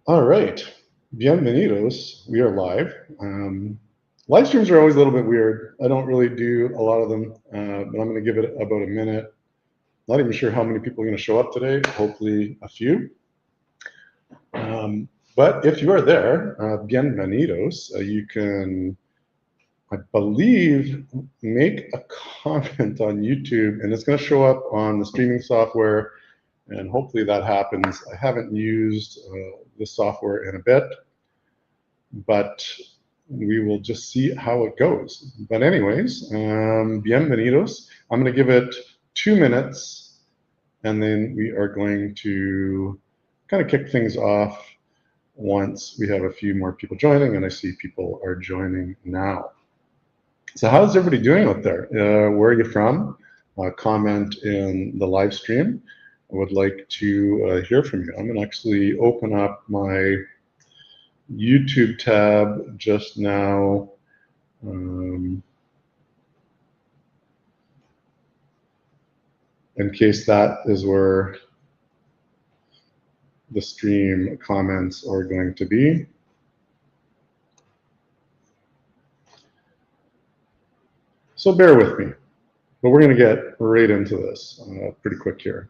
All right, bienvenidos. We are live. Live streams are always a little bit weird. I don't really do a lot of them, but I'm going to give it about a minute. Not even sure how many people are going to show up today. Hopefully, a few. But if you are there, bienvenidos. You can, I believe, make a comment on YouTube, and it's going to show up on the streaming software. And hopefully that happens. I haven't used the software in a bit, but we will just see how it goes. But anyways, bienvenidos. I'm going to give it 2 minutes, and then we are going to kind of kick things off once we have a few more people joining, and I see people are joining now. So how's everybody doing out there? Where are you from? Comment in the live stream. I would like to hear from you. I'm going to actually open up my YouTube tab just now. In case that is where the stream comments are going to be. So bear with me, but we're going to get right into this pretty quick here.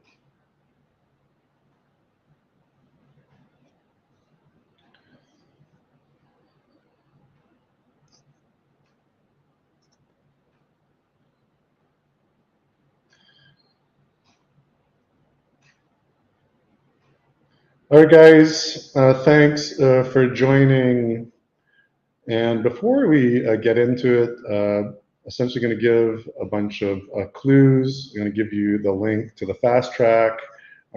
All right, guys, thanks for joining. And before we get into it, essentially going to give a bunch of clues. I'm going to give you the link to the fast track.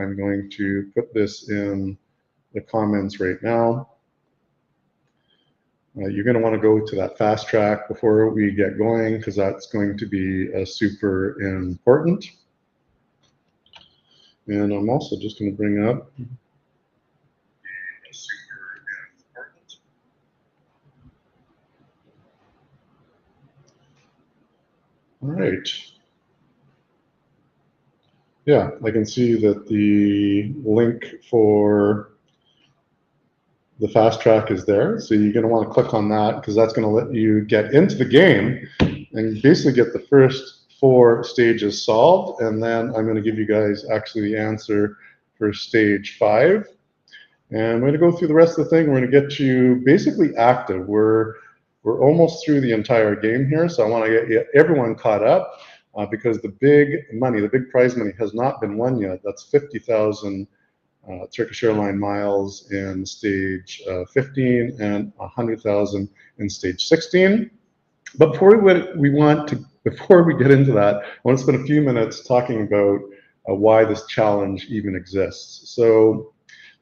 I'm going to put this in the comments right now. You're going to want to go to that fast track before we get going, because that's going to be super important. And I'm also just going to bring up super important. All right. Yeah, I can see that the link for the fast track is there. So you're going to want to click on that, because that's going to let you get into the game and basically get the first 4 stages solved. And then I'm going to give you guys actually the answer for stage 5. And we're going to go through the rest of the thing. We're going to get you basically active. We're almost through the entire game here, so I want to get everyone caught up because the big money, the big prize money, has not been won yet. That's 50,000 Turkish Airlines Miles in stage 15 and 100,000 in stage 16. But before we get into that, I want to spend a few minutes talking about why this challenge even exists. So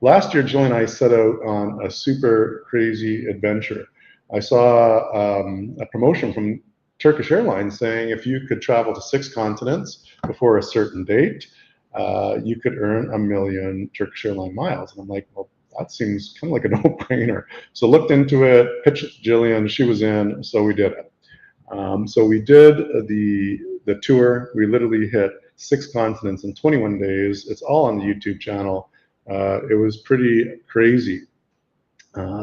last year, Jill and I set out on a super crazy adventure. I saw a promotion from Turkish Airlines saying if you could travel to 6 continents before a certain date, you could earn 1 million Turkish Airlines miles. And I'm like, well, that seems kind of like a no-brainer. So looked into it, pitched it to Jillian, she was in, so we did it. So we did the tour. We literally hit 6 continents in 21 days. It's all on the YouTube channel. It was pretty crazy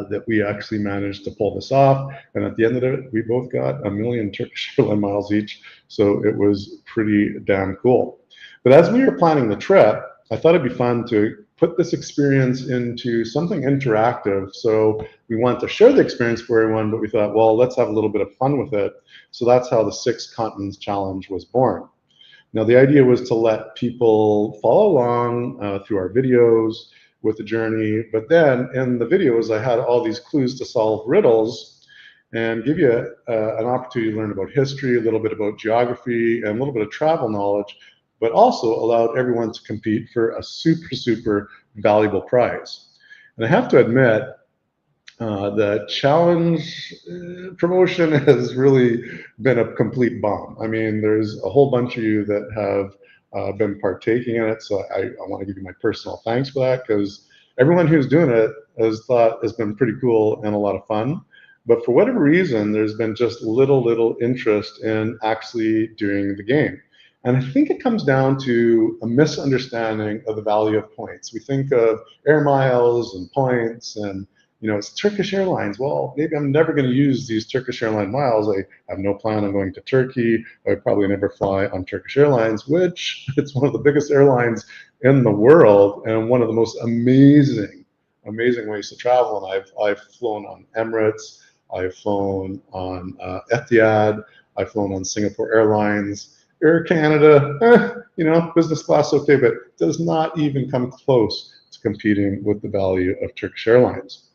that we actually managed to pull this off. And at the end of it, we both got 1 million Turkish Airlines miles each. So it was pretty damn cool. But as we were planning the trip, I thought it'd be fun to put this experience into something interactive. So we want to share the experience for everyone, but we thought, well, let's have a little bit of fun with it. So that's how the 6 Continents Challenge was born. Now, the idea was to let people follow along through our videos with the journey, but then in the videos, I had all these clues to solve riddles and give you an opportunity to learn about history, a little bit about geography, and a little bit of travel knowledge, but also allowed everyone to compete for a super, super valuable prize. And I have to admit, the challenge promotion has really been a complete bomb. I mean, there's a whole bunch of you that have been partaking in it, so I want to give you my personal thanks for that, because everyone who's doing it has thought it's been pretty cool and a lot of fun. But for whatever reason, there's been just little interest in actually doing the game. And I think it comes down to a misunderstanding of the value of points. We think of air miles and points and, it's Turkish Airlines. Well, maybe I'm never going to use these Turkish Airlines miles. I have no plan on going to Turkey. I probably never fly on Turkish Airlines, which it's one of the biggest airlines in the world and one of the most amazing ways to travel. And I've flown on Emirates. I've flown on Etihad. I've flown on Singapore Airlines. Air Canada, business class, okay, but does not even come close to competing with the value of Turkish Airlines.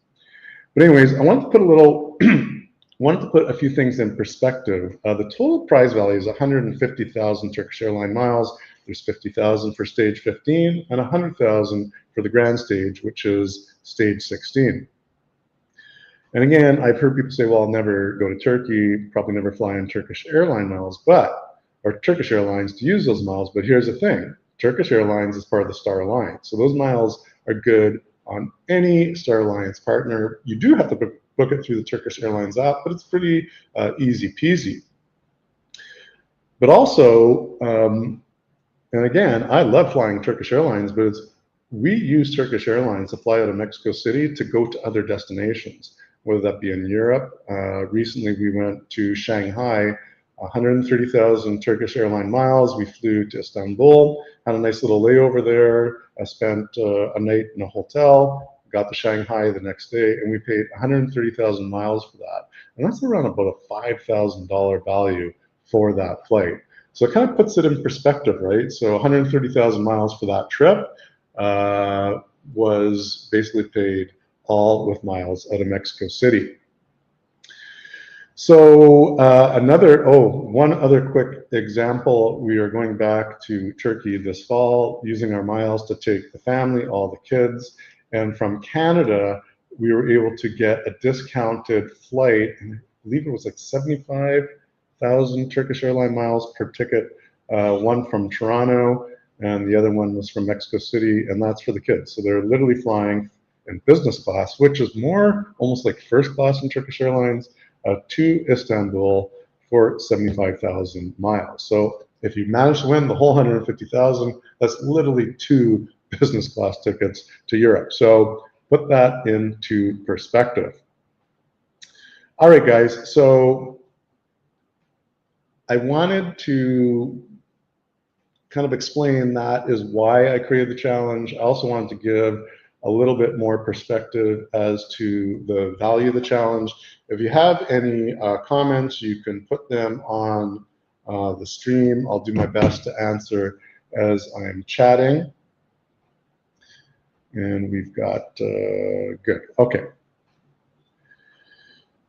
But anyways, I wanted to put a few things in perspective. The total prize value is 150,000 Turkish Airline miles. There's 50,000 for stage 15 and 100,000 for the grand stage, which is stage 16. And again, I've heard people say, well, I'll never go to Turkey, probably never fly on Turkish Airline miles, or Turkish Airlines to use those miles. But here's the thing, Turkish Airlines is part of the Star Alliance. So those miles are good on any Star Alliance partner. You do have to book it through the Turkish Airlines app, but it's pretty easy peasy. But also, and again, I love flying Turkish Airlines, but we use Turkish Airlines to fly out of Mexico City to go to other destinations, whether that be in Europe. Recently, we went to Shanghai, 130,000 Turkish Airline miles. We flew to Istanbul, had a nice little layover there. I spent a night in a hotel, got to Shanghai the next day, and we paid 130,000 miles for that. And that's around about a $5,000 value for that flight. So it kind of puts it in perspective, right? So 130,000 miles for that trip was basically paid all with miles out of Mexico City. So one other quick example, we are going back to Turkey this fall, using our miles to take the family, all the kids, and from Canada, we were able to get a discounted flight, and I believe it was like 75,000 Turkish Airline miles per ticket, one from Toronto, and the other one was from Mexico City, and that's for the kids. So they're literally flying in business class, which is more almost like first class in Turkish Airlines, to Istanbul for 75,000 miles. So if you manage to win the whole 150,000, that's literally 2 business class tickets to Europe. So put that into perspective. All right, guys, so I wanted to kind of explain that is why I created the challenge. I also wanted to give a little bit more perspective as to the value of the challenge. If you have any comments, you can put them on the stream. I'll do my best to answer as I'm chatting. And we've got, good, okay.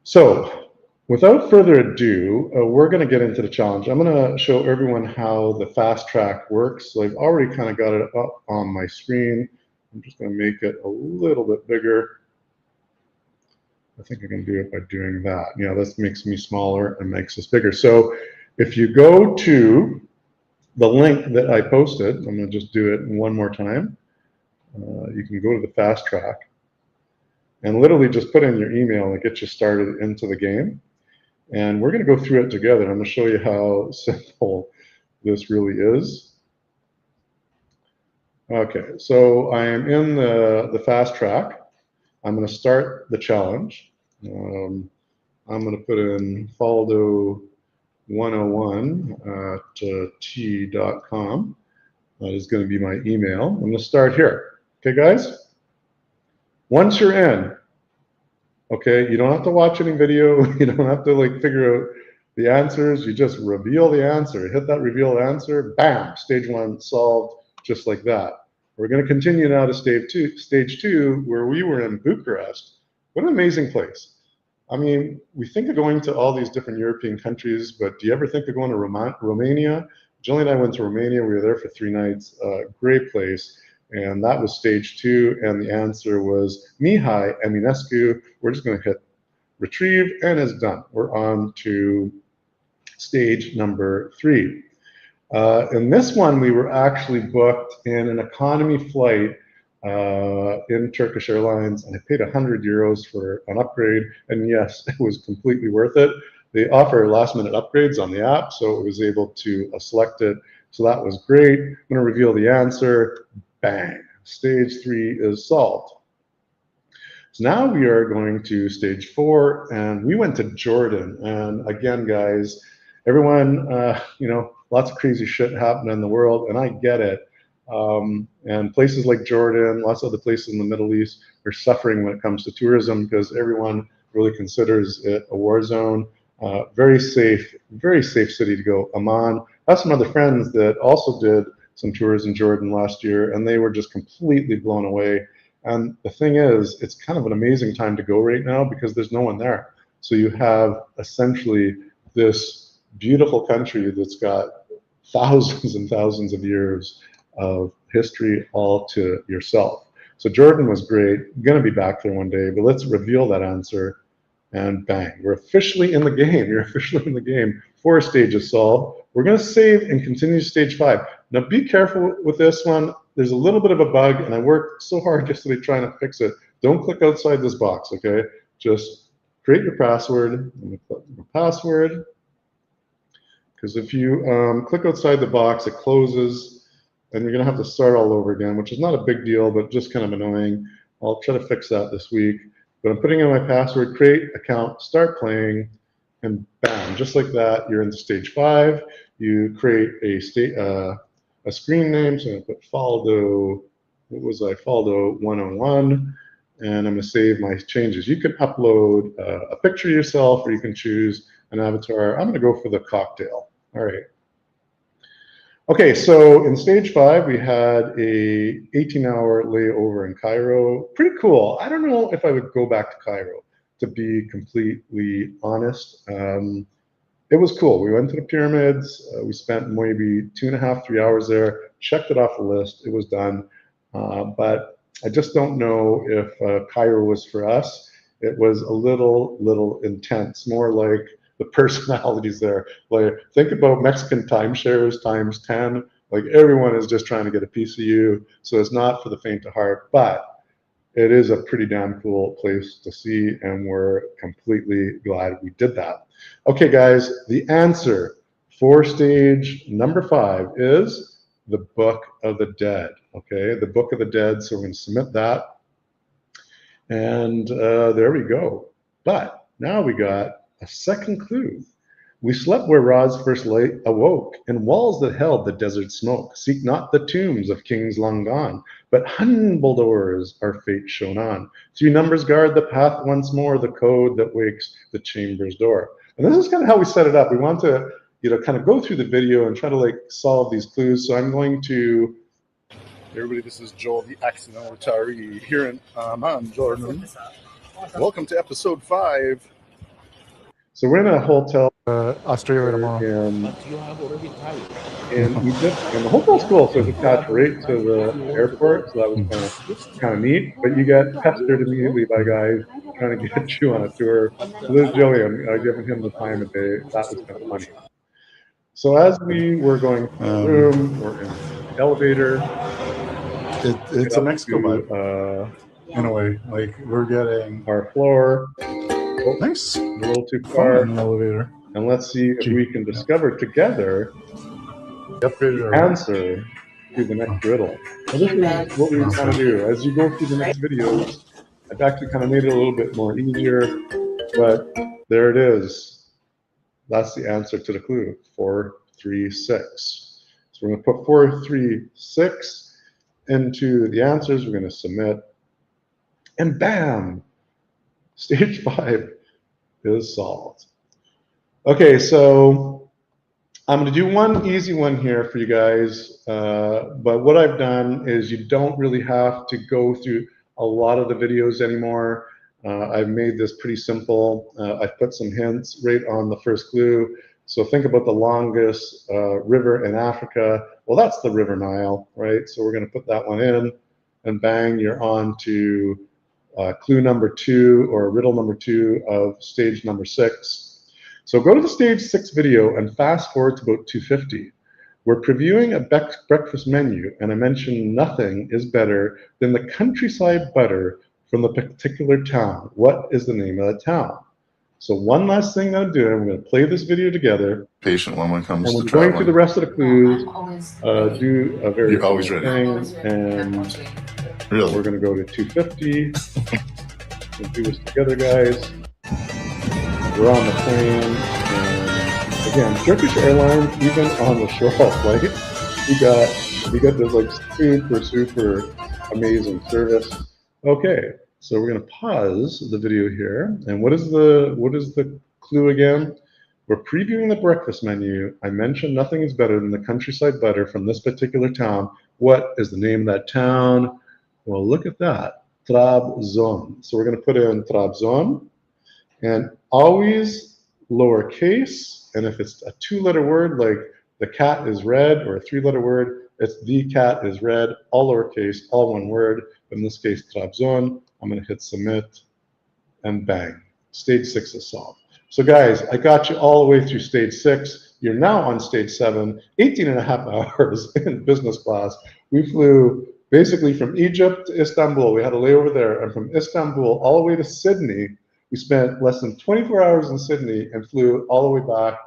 So without further ado, we're gonna get into the challenge. I'm gonna show everyone how the fast track works. So I've already kind of got it up on my screen. I'm just going to make it a little bit bigger. I think I can do it by doing that. Yeah, this makes me smaller and makes this bigger. So if you go to the link that I posted, I'm going to just do it one more time. You can go to the fast track and literally just put in your email and it gets you started into the game. And we're going to go through it together. I'm going to show you how simple this really is. Okay, so I am in the fast track. I'm going to start the challenge. I'm going to put in faldo101@t.com. That is going to be my email. I'm going to start here. Okay, guys? Once you're in, okay, you don't have to watch any video. You don't have to like figure out the answers. You just reveal the answer. Hit that reveal answer. Bam! Stage 1 solved. Just like that. We're going to continue now to stage two, where we were in Bucharest. What an amazing place. I mean, we think of going to all these different European countries, but do you ever think of going to Romania? Jillian and I went to Romania. We were there for 3 nights. Great place. And that was stage 2. And the answer was Mihai Eminescu. We're just going to hit retrieve, and it's done. We're on to stage number 3. In this one, we were actually booked in an economy flight in Turkish Airlines, and I paid 100 euros for an upgrade, and yes, it was completely worth it. They offer last-minute upgrades on the app, so it was able to select it So that was great. I'm going to reveal the answer. Bang. Stage 3 is solved. So now we are going to stage 4, and we went to Jordan. And again, guys, everyone, lots of crazy shit happening in the world, and I get it. And places like Jordan, lots of other places in the Middle East are suffering when it comes to tourism because everyone really considers it a war zone. Very safe city to go. Amman. I have some other friends that also did some tours in Jordan last year, and they were just completely blown away. And the thing is, it's kind of an amazing time to go right now because there's no one there. So you have essentially this beautiful country that's got thousands and thousands of years of history all to yourself. So Jordan was great. I'm going to be back there one day, but let's reveal that answer. And bang, we're officially in the game. You're officially in the game. 4 stages solved. We're going to save and continue stage 5. Now be careful with this one. There's a little bit of a bug, and I worked so hard yesterday trying to fix it. Don't click outside this box, okay? Just create your password. Let me put your password. Because if you click outside the box, it closes, and you're going to have to start all over again, which is not a big deal, but just kind of annoying. I'll try to fix that this week. But I'm putting in my password, create account, start playing, and bam, just like that, you're in stage 5. You create a screen name, so I'm going to put Faldo, what was I, Faldo 101, and I'm going to save my changes. You can upload a picture of yourself, or you can choose an avatar. I'm going to go for the cocktail. All right. Okay, so in stage 5, we had a 18-hour layover in Cairo. Pretty cool. I don't know if I would go back to Cairo, to be completely honest. It was cool. We went to the pyramids. We spent maybe 2.5, 3 hours there, checked it off the list. It was done. But I just don't know if Cairo was for us. It was a little intense, more like the personalities there. Like, think about Mexican timeshares times 10. Like, everyone is just trying to get a piece of you. So it's not for the faint of heart, but it is a pretty damn cool place to see, and we're completely glad we did that. Okay, guys, the answer for stage number 5 is the Book of the Dead. Okay, the Book of the Dead. So we're going to submit that. And there we go. But now we got a second clue. We slept where Roz first awoke, in walls that held the desert smoke. Seek not the tombs of kings long gone, but humble doors our fate shone on. 3 numbers guard the path once more, the code that wakes the chamber's door. And this is kind of how we set it up. We want to, kind of go through the video and try to solve these clues. So I'm going to. Everybody, this is Joel, the accidental retiree here in Amman, Jordan. Welcome to episode 5. So we're in a hotel, Australia tomorrow, in Egypt, and the hotel's cool. So it's attached right to the airport, so that was kind of neat. But you get pestered immediately by guys trying to get you on a tour. So this is Jillian, giving him the time of day. That was kind of funny. So as we were going to the room, we're in the elevator. It's a Mexico vibe. In a way, we're getting our floor. Oh, nice. A little too far in the elevator. And let's see if we can discover together the answer to the next riddle. So this is what we want to do. As you go through the next videos, I've actually kind of made it a little bit more easier, but there it is. That's the answer to the clue, 436. So we're going to put 436 into the answers. We're going to submit, and bam, stage 5 is solved. Okay, so I'm going to do one easy one here for you guys, but what I've done is you don't really have to go through a lot of the videos anymore. I've made this pretty simple. I've put some hints right on the first clue. So think about the longest river in Africa. Well, that's the River Nile, right? So we're going to put that one in, and bang, you're on to clue number 2, or riddle number 2 of stage number 6. So go to the stage 6 video and fast forward to about 250. We're previewing a breakfast menu, and I mentioned nothing is better than the countryside butter from the particular town. What is the name of the town? So one last thing I'm doing, I'm going to play this video together. Patient when it comes and to when going through the traveling. rest of the clues, I'm always ready. do a very You're always similar ready. I'm always thing. ready. I'm And watching. Really? we're going to go to 250. We'll do this together, guys. We're on the plane. And again, Turkish Airlines, even on the short-haul flight, we got this like super amazing service. Okay, so we're going to pause the video here. And what is the clue again? We're previewing the breakfast menu. I mentioned nothing is better than the countryside butter from this particular town. What is the name of that town? Well, look at that, Trabzon. So we're going to put in Trabzon, and always lowercase. And if it's a two-letter word, like the cat is red, or a three-letter word, it's the cat is red, all lowercase, all one word. In this case, Trabzon. I'm going to hit submit, and bang, stage 6 is solved. So guys, I got you all the way through stage 6. You're now on stage 7, 18 and a half hours in business class. We flew basically from Egypt to Istanbul. We had a layover there, and from Istanbul all the way to Sydney. We spent less than 24 hours in Sydney and flew all the way back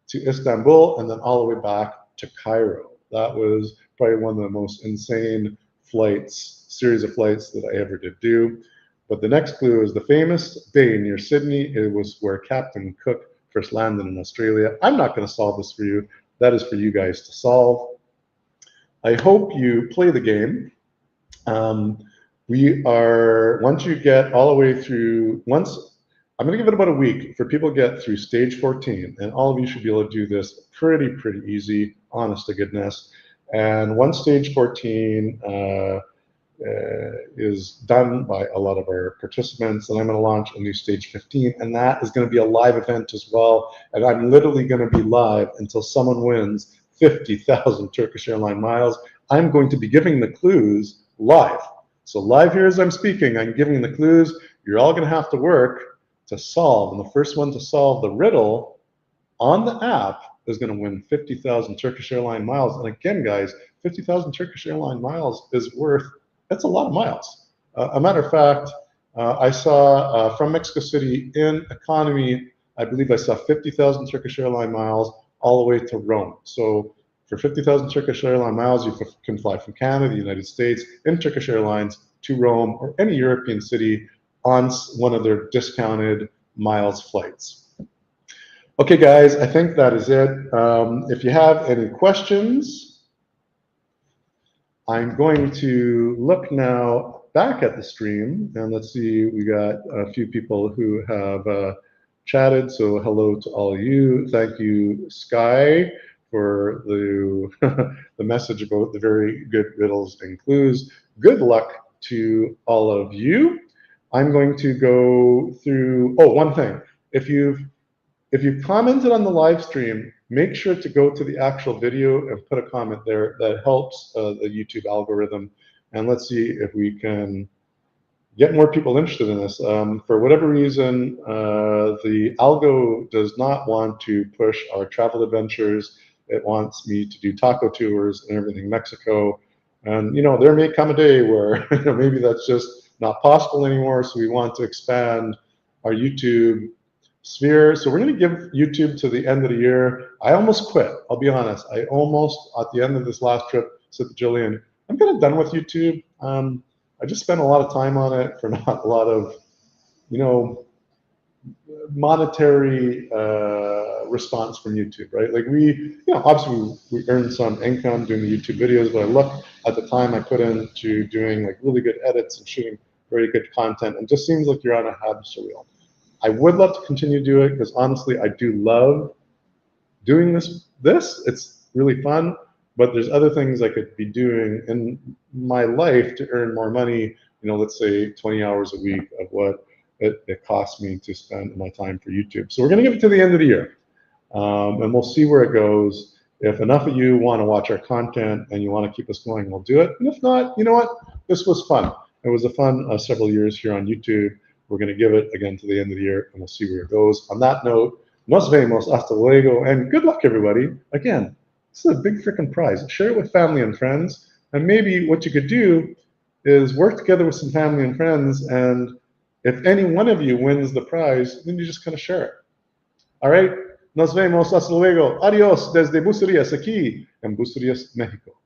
to Istanbul and then all the way back to Cairo. That was probably one of the most insane series of flights that I ever did do. But the next clue is the famous bay near Sydney. It was where Captain Cook first landed in Australia. I'm not going to solve this for you. That is for you guys to solve. I hope you play the game. Once you get all the way through, I'm going to give it about a week for people to get through stage 14, and all of you should be able to do this pretty easy, honest to goodness. And once stage 14 is done by a lot of our participants, and I'm going to launch a new stage 15, and that is going to be a live event as well. And I'm literally going to be live until someone wins 50,000 Turkish Airlines miles. I'm going to be giving the clues live. So live here as I'm speaking, I'm giving the clues. You're all going to have to work to solve, and the first one to solve the riddle on the app is going to win 50,000 Turkish Airlines miles. And again, guys, 50,000 Turkish Airlines miles is worth, that's a lot of miles. A matter of fact, I saw from Mexico City in economy, I believe I saw 50,000 Turkish Airlines miles all the way to Rome. So for 50,000 Turkish Airlines miles, you can fly from Canada, the United States, in Turkish Airlines to Rome or any European city on one of their discounted miles flights. Okay, guys, I think that is it. If you have any questions, I'm going to look now back at the stream, and let's see, we got a few people who have chatted, so hello to all of you. Thank you, Sky, for the, the message about the very good riddles and clues. Good luck to all of you. I'm going to go through, oh, one thing. If you've commented on the live stream, make sure to go to the actual video and put a comment there. That helps the YouTube algorithm. And let's see if we can get more people interested in this. For whatever reason, the algo does not want to push our travel adventures. It wants me to do taco tours and everything in Mexico. And there may come a day where maybe that's just not possible anymore. So we want to expand our YouTube sphere. So we're going to give YouTube to the end of the year. I almost quit. I'll be honest. I almost, at the end of this last trip, said to Jillian, I'm kind of done with YouTube. I just spent a lot of time on it for not a lot of, monetary response from YouTube, right? Like obviously we earned some income doing the YouTube videos, but I look at the time I put into doing like really good edits and shooting very good content, and just seems like you're on a hamster wheel. I would love to continue to do it because honestly, I do love doing this. It's really fun, but there's other things I could be doing in my life to earn more money. Let's say 20 hours a week of what it costs me to spend my time for YouTube. So we're going to give it to the end of the year, and we'll see where it goes. If enough of you want to watch our content and you want to keep us going, we'll do it. And if not, you know what? This was fun. It was a fun several years here on YouTube. We're going to give it again to the end of the year, and we'll see where it goes. On that note, nos vemos, hasta luego, and good luck, everybody. Again, this is a big freaking prize. Share it with family and friends, and maybe what you could do is work together with some family and friends and If any one of you wins the prize, then you just kind of share it. All right? Nos vemos. Hasta luego. Adiós desde Bucerías, aquí en Bucerías, México.